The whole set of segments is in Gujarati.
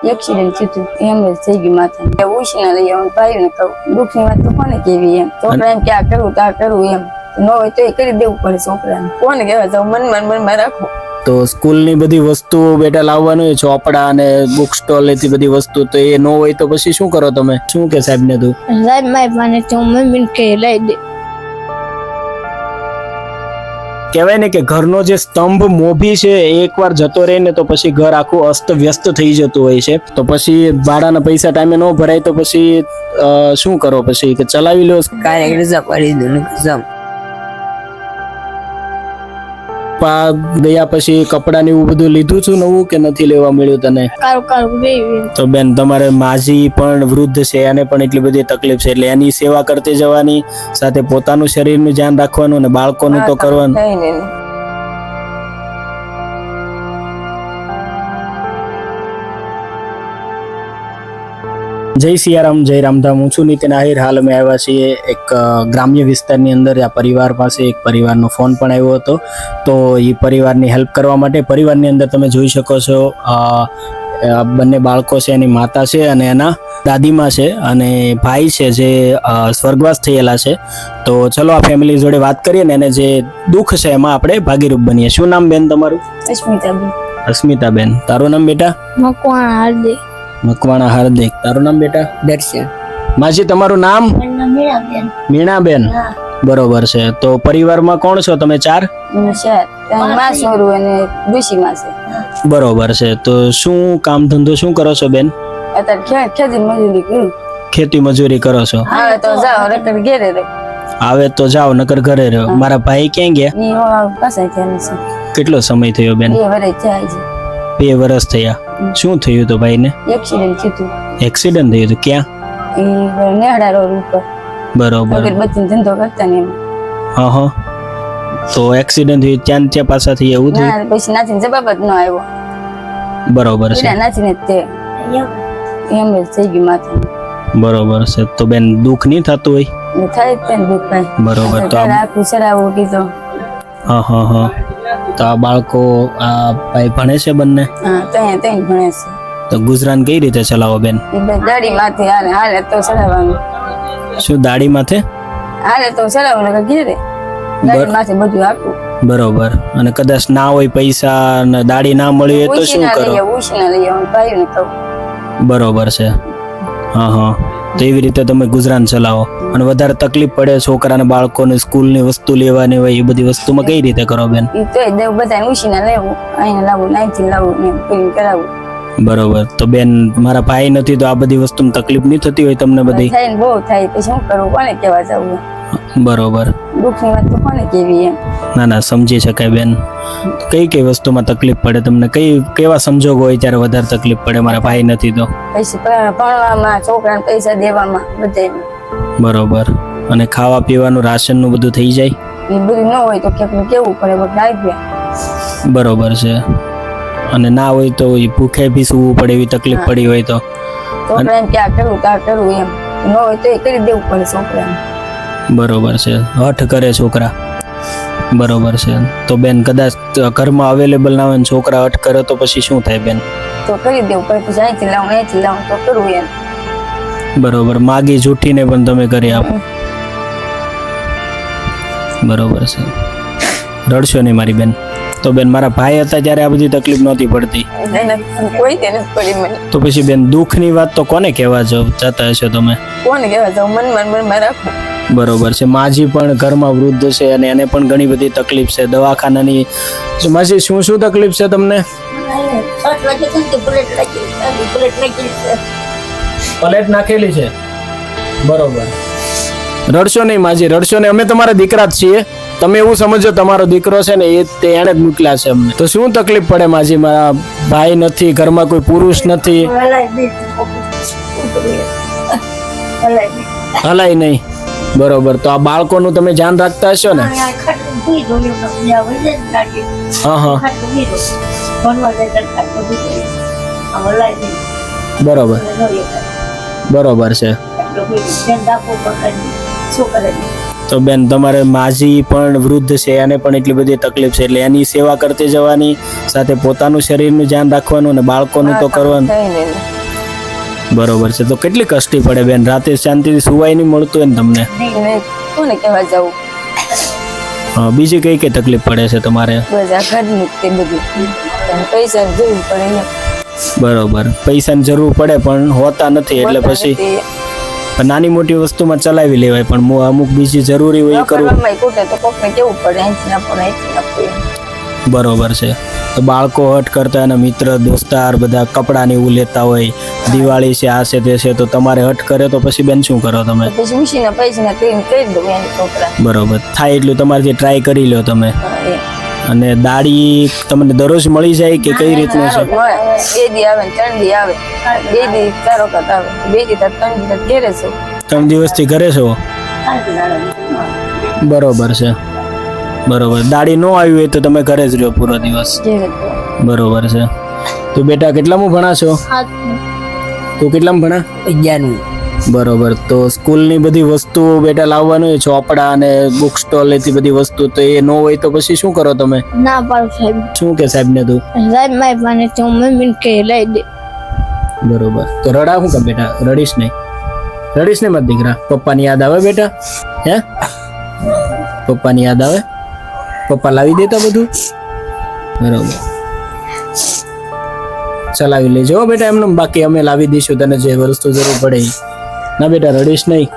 એક્સિડન્ટ થયું એમ જ થઈ ગયું માથા ઉછીના લઈ આવવાનું ભાઈને કહું દુઃખની વાત તો કોને કેવી એમ છોકરા એમ કે આ કરવું તો આ કરવું એમ ન હોય તો એ કરી દેવું પડે છોકરાને કોને કહેવા જાવ મનમાં રાખો તો સ્કૂલની બધી વસ્તુઓ બેટા લાવવાનું હોય ચોપડા અને બુક સ્ટોલ એથી બધી વસ્તુ તો એ ન હોય તો પછી શું કરો તમે શું કે સાહેબ ને તું સાહેબ મારી પાસે તો મમ્મી કે લઈ દે કહેવાય ને કે ઘરનો જે સ્તંભ મોભી છે એ એકવાર જતો રહે ને તો પછી ઘર આખું અસ્ત વ્યસ્ત થઈ જતું હોય છે તો પછી ભાડાના પૈસા ટાઈમે ન ભરાય તો પછી શું કરો પછી કે ચલાવી લો કાર્ય રજા પાડી દઉં ગયા પછી કપડા ને એવું બધું લીધું છું નવું કે નથી લેવા મળ્યું તને કારું તો બેન તમારે માજી પણ વૃદ્ધ છે એને પણ એટલી બધી તકલીફ છે એટલે એની સેવા કરતી જવાની સાથે પોતાનું શરીરનું ધ્યાન રાખવાનું અને બાળકોનું તો કરવાનું જય સિયારામ જય રામધામ હું છું નીતિન આહિર હાલ અમે આવ્યા છીએ એક ગ્રામ્ય વિસ્તારની અંદર આ પરિવાર પાસે એક પરિવારનો ફોન પણ આવ્યો હતો તો એ પરિવારની હેલ્પ કરવા માટે પરિવારની અંદર તમે જોઈ શકો છો બંને બાળકો છે એની માતા છે અને એના દાદીમાં છે અને ભાઈ છે જે સ્વર્ગવાસ થયેલા છે તો ચલો આ ફેમિલી જોડે વાત કરીએ ને એને જે દુઃખ છે એમાં આપણે ભાગીરૂપ બનીએ શું નામ બેન તમારું અસ્મિતાબેન તારું નામ બેટા મકવાણા હાર્દિક મકવાણા હાર્દિક તારું નામ બેટા દર્શન માજી તમારું નામ મીણાબેન બરોબર છે તો પરિવારમાં કોણ છો તમે ચાર બરોબર છે તો શું કામ ધંધો શું કરો છો બેન ખેતી મજૂરી કરો છો આવે તો જાઓ નકર ઘરે રહ્યો મારા ભાઈ ક્યાં ગયા કેટલો સમય થયો બેન 2 વર્ષ થયા શું થયું તો ભાઈ ને એક્સિડન્ટ થયું હતું ક્યાં નેહડા રોડ ઉપર બરોબર અગરબત્તી ધંધો કરતા ને હા તો એક્સિડન્ટ થયું ત્યાં પાછાથી એવું થયું પછી નાચીને જવાબ જ ન આવ્યો બરોબર છે નાચીને તે એમ જ થઈ ગયું માથા બરોબર છે તો બેન દુઃખ નહીં થતું હોય થાય જ ને દુઃખ ભાઈ બરોબર તો આખું સરાવું કીધું હા તો આ બાળકો આ ભાઈ ભણે છે બંને ત્યાં ભણે છે તો ગુજરાન કઈ રીતે ચલાવો બેન દાડી માથે હાલે તો ચલાવવાનું શું દાડી માથે હાલે તો ચલાવવાનું ઘેરે દાડી માથે બધું આપવું બરોબર અને કદાચ ના હોય પૈસા ને દાડી ના મળી હોય તો શું કરો ઉછીના લઈ આવવાનું ભાઈને કહું બરોબર છે હા તો એવી રીતે તમે ગુજરાન ચલાવો અને વધારે તકલીફ પડે છોકરાને બાળકોને સ્કૂલની વસ્તુ લેવાની હોય એ બધી વસ્તુમાં કઈ રીતે કરો બેન બધા ઉછીના લેવું અહીંયા લાવવું નાઈથી લાવવું ને કરીને કરાવવું બરોબર તો બેન મારા ભાઈ નથી તો આ બધી વસ્તુમાં તકલીફ નહીં થતી હોય તમને બધી થાય બહુ થાય પછી શું કરવું કોને કેવા જવું બરોબર દુઃખની વાત તો કોને કેવી એમ ના સમજી શકાય બેન કઈ વસ્તુમાં તકલીફ પડે તમને કેવા સંજોગો હોય ત્યારે વધારે તકલીફ પડે મારા ભાઈ નથી તો પૈસા ભણવામાં છોકરાને પૈસા દેવામાં બધે બરોબર અને ખાવા પીવાનું રાશન નું બધું થઈ જાય એ બધું ન હોય તો કેવું પડે બધા બરોબર છે અને ના હોય તો ભૂખે બી સૂવું પડે એવી તકલીફ પડી હોય તો છોકરા એમ કે આ કરવું તો આ કરવું એમ ન હોય તો એ કરી દેવું પડે છોકરાને બરોબર છે હઠ કરે છોકરા બરોબર છે તો બેન કદાચ ઘરમાં અવેલેબલ ના હોય છોકરા હઠ કરે તો પછી શું થાય બેન તો કરી દેવું પડે પછી અહીંથી લાવું તો કરવું એમ બરોબર માગી જૂઠીને પણ તમે કરી આપો બરોબર છે રડશો નહીં મારી બેન તો બેન મારા ભાઈ હતા ત્યારે આ બધી તકલીફ નહોતી પડતી કોઈ તેને પડી મને તો પછી બેન દુઃખની વાત તો કોને કહેવા જતા હશો તમે કોને કહેવા જાવ મનમાં રાખો બરોબર છે માજી પણ ઘરમાં વૃદ્ધ છે અને એને પણ ઘણી બધી તકલીફ છે દવાખાનાની માજી શું તકલીફ છે તમને પ્લેટ નાખેલી છે બરોબર રડશો નહીં માજી રડશો નહીં અમે તમારા દીકરા જ છીએ તમે એવું સમજો તમારો દીકરો છે ને એ તે એને જ મોકલ્યા છે અમને તો શું તકલીફ પડે માજી મારા ભાઈ નથી ઘરમાં કોઈ પુરુષ નથી હલાય નહીં બરોબર તો આ બાળકોનું તમે ધ્યાન રાખતા હશો ને હા બરોબર છે તો બેન તમારે માજી પણ વૃદ્ધ છે, એને પણ એટલી બધી તકલીફ છે, એટલે એની સેવા કરતી જવાની, સાથે પોતાનું શરીરનું ધ્યાન રાખવાનું અને બાળકોનું તો કરવાનું. થઈને બરોબર છે. તો કેટલી કષ્ટી પડે બેન, રાતે શાંતિથી સુવાય નહીં મળતું હોય ને તમને? ને કોને કહેવા જવું? બીજી કઈ કઈ તકલીફ પડે છે તમારે? બસ આ ઘરનું જ તે બધું પૈસા જરૂર પડે ને. બરોબર, પૈસાની જરૂર પડે પણ હોતા નથી, એટલે પછી નાની મોટી વસ્તુમાં ચલાવી લેવાય, પણ અમુક બીજી જરૂરી હોય એ કરવું. કૂટે તો કોકને કેવું પડે, અહીંથી ના પડે, અહીંથી ના પડે. બરોબર છે. તો બાળકો હટ કરતા એના મિત્ર દોસ્તાર બધા કપડાં ને એવું લેતા હોય, દિવાળી છે, આ છે તે છે, તો તમારે હટ કરે તો પછી બેન શું કરો તમે? પછી ઉછીના પૈસા ક્લીન કરી દઉં એની છોકરા. બરોબર, થાય એટલું તમારેથી ટ્રાય કરી લો તમે. અને દાડી તમને દરરોજ મળી જાય કે કઈ રીતનું છે? 2 દી આવે ને 3 દી આવે, 2 દી 4 વખત આવે, 2 દી 3 દી ઘેરે છું. 3 દિવસથી ઘરે છો? બરોબર છે. બરોબર, દાડી નો આવી હોય તો તમે ઘરે જ રહ્યો પૂરો દિવસ? ઘેરે છું. બરોબર છે. તું બેટા કેટલામાં ભણા છો? તું કેટલામાં ભણા? 11. બરોબર, તો સ્કૂલની બધી વસ્તુઓ બેટા લાવવાનું હોય, ચોપડા અને બુક સ્ટોલ એથી બધી વસ્તુ, તો એ ન હોય તો પછી શું કરો તમે? ના પાડું સાહેબ. શું કે સાહેબ ને તું? સાહેબ મારી પાસે તો મમ્મીને કે લઈ દે. બરોબર, તો રડા શું કે બેટા? રડીશ નહીં, રડીશ નહીં મારા દીકરા. પપ્પાની યાદ આવે બેટા? હે, પપ્પાની યાદ આવે? પપ્પા લાવી દેતા બધું? બરોબર, ચલાવી લેજો બેટા એમને, બાકી અમે લાવી દઈશું તને જે વસ્તુ જરૂર પડે. ના બેટા રડીશ નહીં,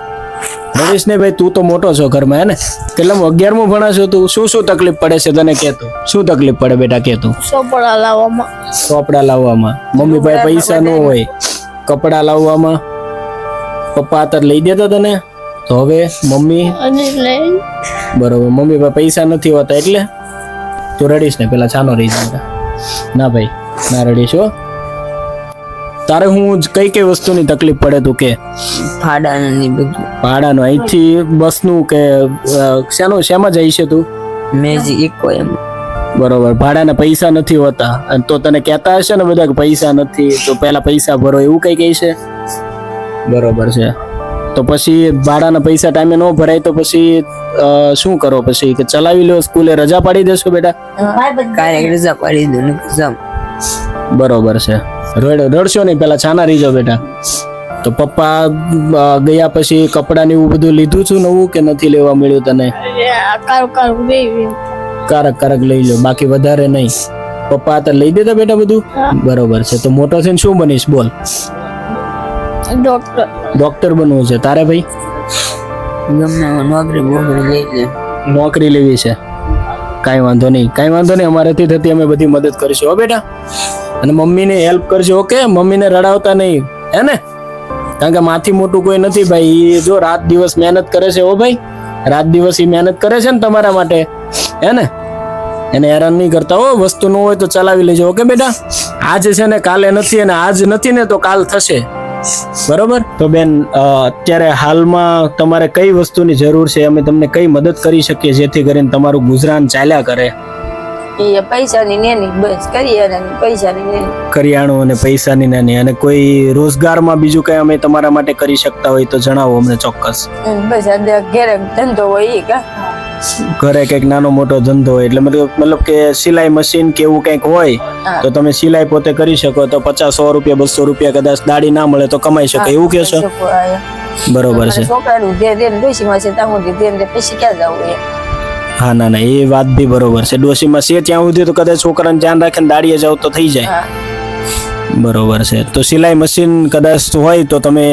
રડીશ નહીં ભાઈ, તું તો મોટો છો ઘરમાં, હે ને? કેટલામાં 11મું ભણાશો તું? શું શું તકલીફ પડે છે તને કહેતો? શું તકલીફ પડે બેટા કહેતું? ચોપડા લાવવામાં. ચોપડા લાવવામાં, મમ્મી પાસે પૈસા ન હોય, કપડા લાવવામાં પપ્પા અત્યારે લઈ દેતા તને, તો હવે મમ્મી? અને લઈ. બરોબર, મમ્મી પાસે પૈસા નથી હોતા એટલે તું રડીશ ને, પેલા છાનો રહી જાય. ના ભાઈ ના રડીશ હો. તારે હું કઈ કઈ વસ્તુની તકલીફ પડે તું કે? ભાડાની બધું. ભાડાનું અહીંથી બસનું કે શેમાં જાય છે તું? મેજી ઇકો એમ. બરોબર, ભાડાના પૈસા નથી હોતા, અને તો તને કહેતા હશે ને બધા કે પૈસા નથી, તો પહેલા પૈસા ભરો, એવું કઈ કહે છે? બરોબર છે. તો પછી ભાડાના પૈસા ટાઈમે ન ભરાય તો પછી શું કરો? પછી કે ચલાવી લો, સ્કૂલે રજા પાડી દેશો બેટા? કાંઈ રજા પાડી દઉં ને. બરોબર છે. રડશો નહીં, પેલા છાના રહી જાઓ બેટા. તો પપ્પા ગયા પછી કપડા ને એવું બધું લીધું છું નવું કે નથી લેવા મળ્યું તને? કારક કારક લઈ લો, બાકી વધારે નહીં. પપ્પા તો લઈ દેતા બેટા બધું? બરોબર છે. તો મોટો થઈને શું બનીશ બોલ? ડોક્ટર. ડોક્ટર બનવું છે તારે ભાઈ? નોકરી લેવી છે? કાંઈ વાંધો નહીં, કાંઈ વાંધો નહીં, અમારાથી થતી અમે બધી મદદ કરીશું હો બેટા. અને મમ્મીને હેલ્પ કરજો, ઓકે? મમ્મીને રડાવતા નહીં, હે ને? કારણ કે માથી મોટું કોઈ નથી ભાઈ. એ જો રાત દિવસ મહેનત કરે છે હો ભાઈ, રાત દિવસ એ મહેનત કરે છે ને તમારા માટે, હે ને? એને હેરાન નહીં કરતા હો. વસ્તુ ન હોય તો ચલાવી લેજો, ઓકે બેટા? આજ છે ને કાલે નથી, અને આજ નથી ને તો કાલ થશે, બરોબર? તો બેન અત્યારે હાલમાં તમારે કઈ વસ્તુની જરૂર છે? અમે તમને કઈ મદદ કરી શકીએ જેથી કરીને તમારું ગુજરાન ચાલ્યા કરે? એ પૈસાની નેની બસ કરિયાણાની પૈસાની નેની. કરિયાણું અને પૈસાની નાની. અને કોઈ રોજગારમાં બીજું કઈ અમે તમારા માટે કરી શકતા હોય તો જણાવો અમને ચોક્કસ. બસ આ ઘરે ધંધો હોય કા? ઘરે કઈક નાનો મોટો ધંધો હોય, એટલે મતલબ કે સિલાઈ મશીન કે એવું કઈક હોય તો તમે સિલાઈ પોતે કરી શકો, તો 50, 100 રૂપિયા 200 રૂપિયા કદાચ દાડી ના મળે તો કમાઈ શકો, એવું કહેશો? બરોબર છે. છોકરાનું ધ્યાન દે, ડોશીમાં છે ત્યાં સુધી ધ્યાન દે, પછી ક્યાં જવું? હા, ના ના, એ વાત બી બરોબર છે. ડોશીમાં છે ત્યાં સુધી તો કદાચ છોકરાને ધ્યાન રાખીને દાડીએ જાવ તો થઈ જાય. બરોબર છે. તો સિલાઈ મશીન કદાચ હોય તો તમે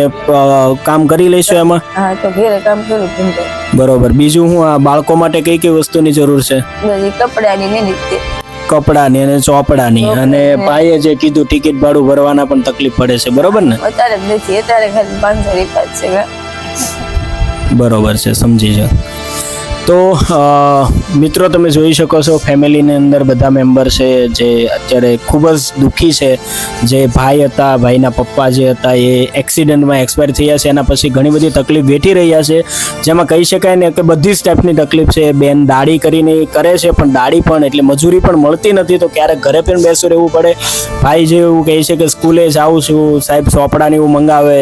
કામ કરી લેશો એમાં? હા, તો ઘરે કામ કરું ધંધો. બરોબર. બીજું હું આ બાળકો માટે કઈ કઈ વસ્તુની જરૂર છે? બધી કપડાની ને કપડાની અને ચોપડાની, અને ભાઈએ જે કીધું ટિકિટ ભાડું ભરવાના પણ તકલીફ પડે છે, બરોબર ને? અત્યારે જ નથી, અત્યારે ખાલી 500 રૂપિયા છે. બરોબર છે, સમજી જાઓ. તો મિત્રો તમે જોઈ શકો છો ફેમિલીની અંદર બધા મેમ્બર છે જે અત્યારે ખૂબ જ દુઃખી છે. જે ભાઈ હતા, ભાઈના પપ્પા જે હતા એ એક્સિડન્ટમાં એક્સપાયર થયા છે. એના પછી ઘણી બધી તકલીફ વેઠી રહ્યા છે, જેમાં કહી શકાય ને કે બધી જ ટાઈપની તકલીફ છે. બેન દાડી કરીને કરે છે, પણ દાડી પણ એટલે મજૂરી પણ મળતી નથી, તો ક્યારેક ઘરે પણ બેસું રહેવું પડે. ભાઈ જે એવું કહે છે કે સ્કૂલે જાઉં છું સાહેબ, ચોપડાને એવું મંગાવે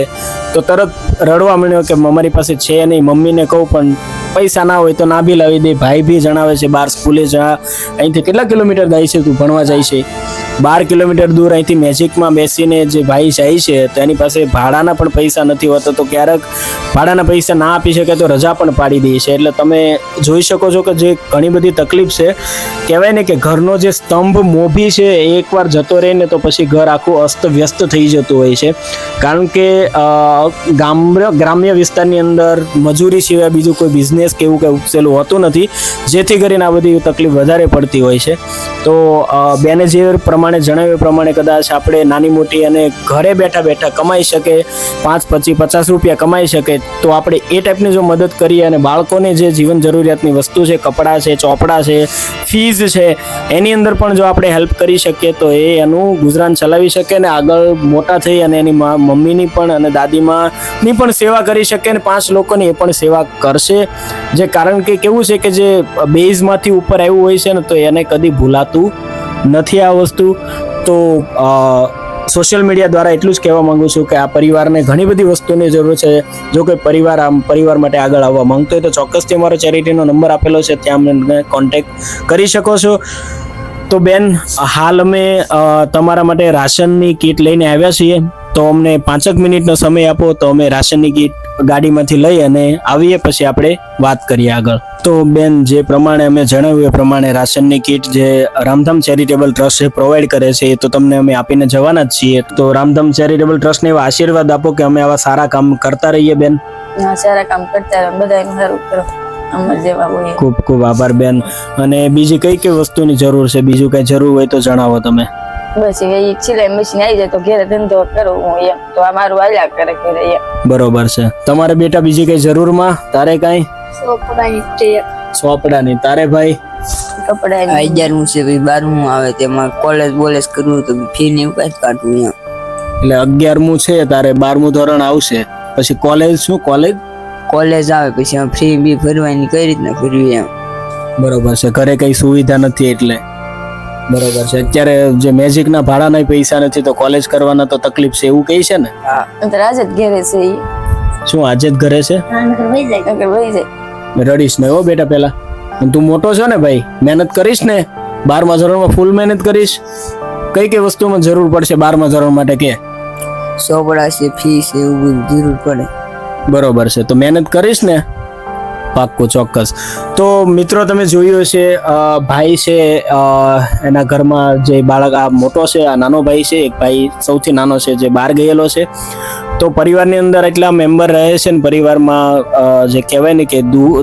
તો તરત રડવા માંડ્યો કે અમારી પાસે છે નહીં. મમ્મીને કહું પણ પૈસા ના હોય તો ના બી લાવી દે. ભાઈ બી જણાવે છે બહાર સ્કૂલે જા, અહીંથી કેટલા કિલોમીટર જાય છે તું ભણવા જાય છે? 12 કિલોમીટર દૂર અહીંથી મેજિકમાં બેસીને જે ભાઈ જાય છે તો એની પાસે ભાડાના પણ પૈસા નથી હોતા, તો ક્યારેક ભાડાના પૈસા ના આપી શકે તો રજા પણ પાડી દે છે. એટલે તમે જોઈ શકો છો કે જે ઘણી બધી તકલીફ છે. કહેવાય ને કે ઘરનો જે સ્તંભ મોભી છે એ એકવાર જતો રહે ને તો પછી ઘર આખું અસ્ત વ્યસ્ત થઈ જતું હોય છે. કારણ કે ગ્રામ્ય વિસ્તારની અંદર મજૂરી સિવાય બીજું કોઈ બિઝનેસ કે એવું કંઈ ઉપસેલું હોતું નથી, જેથી કરીને આ બધી તકલીફ વધારે પડતી હોય છે. તો બેને જે પ્રમાણે જણાવ્યું પ્રમાણે કદાચ આપણે નાની મોટી અને ઘરે બેઠા બેઠા કમાઈ શકે, 5, 25, 50 રૂપિયા કમાઈ શકે તો આપણે એ ટાઈપની જો મદદ કરીએ અને બાળકોને જે જીવન જરૂરિયાતની વસ્તુ છે, કપડાં છે, ચોપડા છે, ફીઝ છે, એની અંદર પણ જો આપણે હેલ્પ કરી શકીએ તો એ એનું ગુજરાન ચલાવી શકે અને આગળ મોટા થઈ અને એની મમ્મીની પણ અને દાદીમાની પણ સેવા કરી શકે અને 5 લોકોની એ પણ સેવા કરશે. જે કારણ કે કેવું છે કે જે બેઝમાંથી ઉપર આવ્યું હોય છે ને તો એને કદી ભૂલાતું નથી આ વસ્તુ. તો સોશિયલ મીડિયા દ્વારા એટલું જ કહેવા માંગુ છું કે આ પરિવારને ઘણી બધી વસ્તુની જરૂર છે. જો કોઈ પરિવાર માટે આગળ આવવા માંગતો હોય તો ચોક્કસથી અમારો ચેરિટીનો નંબર આપેલો છે, ત્યાં અમને કોન્ટેક્ટ કરી શકો છો. તો બેન, હાલ અમે તમારા માટે રાશનની કીટ લઈને આવ્યા છીએ, તો અમને 5 મિનિટનો સમય આપો તો અમે રાશનની કીટ ગાડીમાંથી લઈ અને આવીએ, પછી આપણે વાત કરીએ આગળ. તો બેન, જે પ્રમાણે અમે જણાવ્યું એ પ્રમાણે રાશનની કીટ જે રામધામ ચેરિટેબલ ટ્રસ્ટ જે પ્રોવાઈડ કરે છે એ તો તમને અમે આપીને જવાના જ છીએ. તો રામધામ ચેરિટેબલ ટ્રસ્ટને એવા આશીર્વાદ આપો કે અમે આવા સારા કામ કરતા રહીએ બેન. સારા કામ કરતા રહો, બધાનું સારું કરો. ખૂબ ખૂબ આભાર બેન. અને બીજી કઈ કઈ વસ્તુની જરૂર છે? બીજું કઈ જરૂર હોય તો જણાવો તમે. બસ એ સિલાઈ મશીન આવી જાય તો ઘરે ધંધો કરું હું એમ, તો આ મારું હાલ્યા કરે ઘરે એમ. બરોબર છે. તમારે બેટા બીજી કઈ જરૂરમાં? તારે કઈ? ચોપડાની. તારે ભાઈ? કપડા 11મું છે ભાઈ, 12મું આવે તેમાં કોલેજ બોલેજ કરવું તો ફી ને એવું કઈ કાઢવું એમ. એટલે 11મું છે તારે, 12મું ધોરણ આવશે પછી કોલેજ. શું કોલેજ આવે પછી ફ્રી બી ભરવાની કઈ રીતના ભરવી એમ. બરોબર છે. ઘરે કઈ સુવિધા નથી એટલે. બરોબર છે. અત્યારે જે મેજિકના ભાડાના પૈસા નથી તો કોલેજ કરવાના તો તકલીફ છે એવું કહે છે ને? હા, આજે જ ઘરે છે. શું આજે જ ઘરે છે? વહી જાય. રડીશ ને હો બેટા પેલા. તું મોટો છો ને ભાઈ, મહેનત કરીશ ને? 12મા ધોરણમાં ફૂલ મહેનત કરીશ. કઈ કઈ વસ્તુમાં જરૂર પડશે 12મા ધોરણ માટે કે? ચોપડા છે, ફી છે, એવું બધું જરૂર પડે. બરોબર છે. તો મહેનત કરીશ ને? પાક્કું, ચોક્કસ. તો મિત્રો, તમે જોયું હશે ભાઈ છે, એના ઘરમાં જે બાળક આ મોટો છે, આ નાનો ભાઈ છે, એક ભાઈ સૌથી નાનો છે જે બહાર ગયેલો છે. તો પરિવારની અંદર એટલા મેમ્બર રહે છે ને પરિવારમાં જે કહેવાય ને કે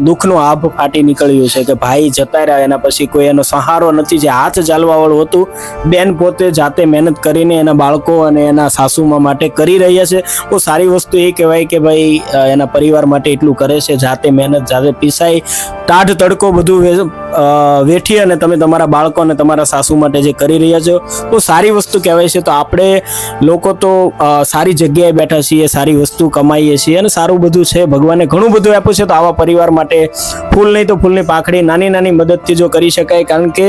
દુઃખનો આભ ફાટી નીકળ્યું છે કે ભાઈ જતા રહ્યા, એના પછી કોઈ એનો સહારો નથી. જે હાથ ચાલવા વાળું હતું, બેન પોતે જાતે મહેનત કરીને એના બાળકો અને એના સાસુમાં માટે કરી રહ્યા છે. બહુ સારી વસ્તુ એ કહેવાય કે ભાઈ એના પરિવાર માટે એટલું કરે છે, જાતે મહેનત, જાતે પીસાઈ, ટાઢ તડકો બધું વેઠી અને તમે તમારા બાળકો અને તમારા સાસુ માટે જે કરી રહ્યા છો, બહુ સારી વસ્તુ કહેવાય છે. તો આપણે લોકો તો સારી જગ્યાએ બેઠા છીએ, સારી વસ્તુ કમાઈએ છીએ અને સારું બધું છે, ભગવાને ઘણું બધું આપ્યું છે. તો આવા પરિવાર માટે ફૂલ નહીં તો ફૂલની પાંખડી, નાની નાની મદદથી જો કરી શકાય. કારણ કે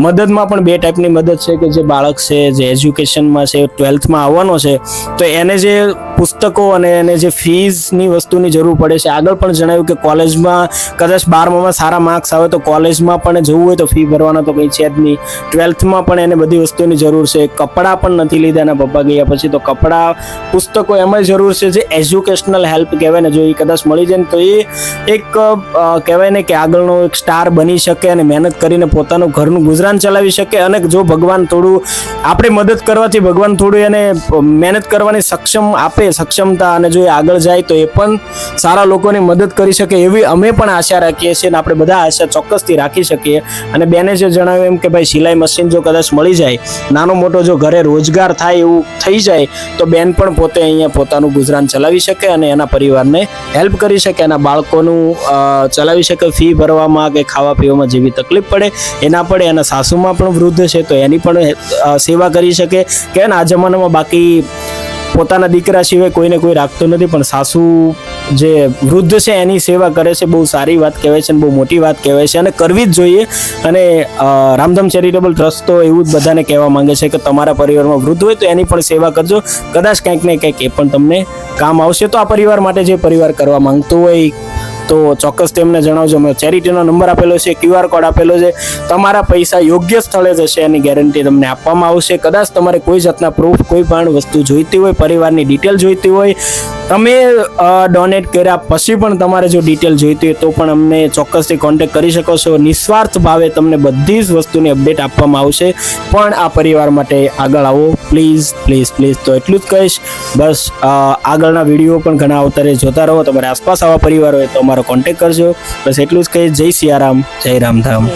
મદદમાં પણ 2 ટાઈપની મદદ છે કે જે બાળક છે જે એજ્યુકેશનમાં છે, 12થમાં આવવાનો છે, તો એને જે પુસ્તકો અને એને જે ફીઝની વસ્તુની જરૂર પડે છે. આગળ પણ જણાવ્યું કે કોલેજમાં કદાચ 12મામાં સારા માર્ક્સ આવે તો કોલેજમાં પણ જવું હોય તો ફી ભરવાનો તો કંઈ છે જ નહીં. 12થમાં પણ એને બધી વસ્તુની જરૂર છે. કપડાં પણ નથી લીધા એના પપ્પા ગયા પછી, તો કપડાં, પુસ્તકો એમાં જરૂર છે. જે એજ્યુકેશનલ હેલ્પ કહેવાય ને, જો એ કદાચ મળી જાય ને તો એ એક કહેવાય ને કે આગળનો એક સ્ટાર બની શકે અને મહેનત કરીને પોતાનું ઘરનું ગુજરાન ચલાવી શકે. અને જો ભગવાન થોડું આપણે મદદ કરવાથી ભગવાન થોડું એને મહેનત કરવાની સક્ષમતા અને જો એ આગળ જાય તો એ પણ સારા લોકોની મદદ કરી શકે એવી અમે પણ આશા રાખીએ છીએ અને આપણે બધા આશા ચોક્કસથી રાખી શકીએ. અને બેને જે જણાવ્યું એમ કે ભાઈ સિલાઈ મશીન જો કદાચ મળી જાય, નાનો મોટો જો ઘરે રોજગાર થાય એવું થઈ જાય તો બેન પણ પોતે અહીંયા પોતાનું ગુજરાન ચલાવી શકે અને એના પરિવારને હેલ્પ કરી શકે, એના બાળકોનું ચલાવી શકે. ફી ભરવામાં કે ખાવા પીવામાં જેવી તકલીફ પડે એના પડે. એના સાસુમાં પણ વૃદ્ધ છે તો એની પણ સેવા કરી શકે. કે આ જમાનામાં બાકી પોતાના દીકરા સિવાય કોઈને કોઈ રાખતો નથી, પણ સાસુ જે વૃદ્ધ છે એની સેવા કરે છે, બહુ સારી વાત કહેવાય છે અને બહુ મોટી વાત કહેવાય છે અને કરવી જ જોઈએ. અને રામધામ ચેરિટેબલ ટ્રસ્ટ તો એવું જ બધાને કહેવા માંગે છે કે તમારા પરિવારમાં વૃદ્ધ હોય તો એની પણ સેવા કરજો, કદાચ કંઈક ને કંઈક એ પણ તમને કામ આવશે. તો આ પરિવાર માટે જે પરિવાર કરવા માંગતો હોય તો ચોક્કસ તેમને જણાવજો. અમે ચેરિટીનો નંબર આપેલો છે, QR કોડ આપેલો છે. તમારા પૈસા યોગ્ય સ્થળે જશે એની ગેરંટી તમને આપવામાં આવશે. કદાચ તમારે કોઈ જાતના પ્રૂફ, કોઈ પણ વસ્તુ જોઈતી હોય, પરિવારની ડિટેલ જોઈતી હોય, તમે ડોનેટ કર્યા પછી પણ તમારે જો ડિટેલ જોઈતી હોય તો પણ અમને ચોક્કસથી કોન્ટેક્ટ કરી શકો છો. નિસ્વાર્થ ભાવે તમને બધી જ વસ્તુની અપડેટ આપવામાં આવશે. પણ આ પરિવાર માટે આગળ આવો પ્લીઝ પ્લીઝ પ્લીઝ. તો એટલું જ કહીશ. બસ આગળના વિડીયો પણ ઘણા અવતારે જોતા રહો. તમારી આસપાસ આવા પરિવાર હોય તો અમારો કોન્ટેક્ટ કરજો. બસ એટલું જ કહીશ. જય સિયારામ, જય રામધામ.